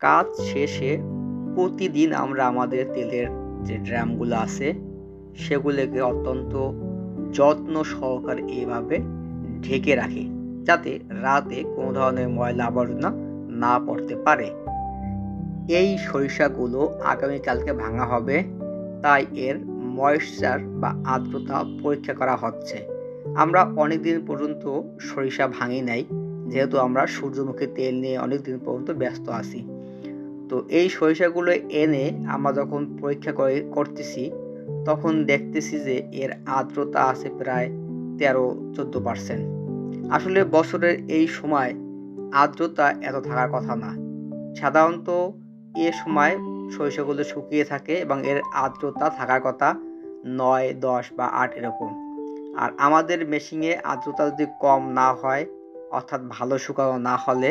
কাজ শেষে প্রতিদিন আমরা আমাদের তেলের যে ড্রামগুলো আছে সেগুলোকে অত্যন্ত যত্ন সহকারে এভাবে ঢেকে রাখি, যাতে রাতে কোনো ধরনের ময়লা আবর্জনা না পড়তে পারে। এই সরিষাগুলো আগামীকালকে ভাঙা হবে, তাই এর ময়েশ্চার বা আর্দ্রতা পরীক্ষা করা হচ্ছে। আমরা অনেক দিন পর্যন্ত সরিষা ভাঙি নাই, যেহেতু আমরা সূর্যমুখী তেল নিয়ে অনেক দিন পর্যন্ত ব্যস্ত আছি। তো এই সরিষাগুলো এনে আমরা যখন পরীক্ষা করতেছি, তখন দেখতেছি যে এর আর্দ্রতা আছে প্রায় 13-14%। আসলে বছরের এই সময় আর্দ্রতা এত থাকার কথা না। সাধারণত এ সময় সরিষাগুলো শুকিয়ে থাকে এবং এর আর্দ্রতা থাকার কথা 9, 10 বা 8 এরকম। আর আমাদের মেশিনে আর্দ্রতা যদি কম না হয়, অর্থাৎ ভালো শুকানো না হলে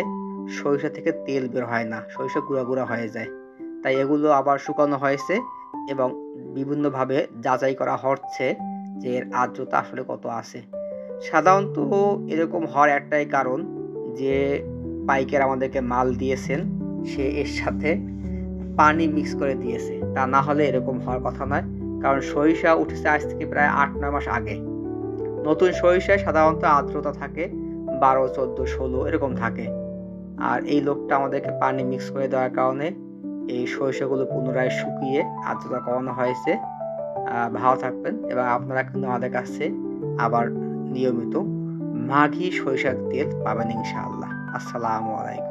সরিষা থেকে তেল বের হয় না, সরিষা গুঁড়া গুঁড়া হয়ে যায়। তাই এগুলো আবার শুকানো হয়েছে এবং বিভিন্নভাবে যাচাই করা হচ্ছে যে এর আর্দ্রতা আসলে কত আছে। সাধারণত এরকম হওয়ার একটাই কারণ, যে পাইকার আমাদেরকে মাল দিয়েছেন সে এর সাথে পানি মিক্স করে দিয়েছে, তা না হলে এরকম হওয়ার কথা নয়। কারণ সরিষা উঠেছে আজ থেকে প্রায় 8-9 মাস আগে। নতুন সরিষায় সাধারণত আর্দ্রতা থাকে 12, 14, 16 এরকম থাকে। আর এই লোকটা আমাদেরকে পানি মিক্স করে দেওয়ার কারণে এই সরিষাগুলো পুনরায় শুকিয়ে আর্দ্রতা কমানো হয়েছে। ভালো থাকবেন এবং আপনারা কিন্তু আমাদের কাছে আবার নিয়মিত মাঘী সরিষার তেল পাবেন ইনশাআল্লাহ। আসসালামু আলাইকুম।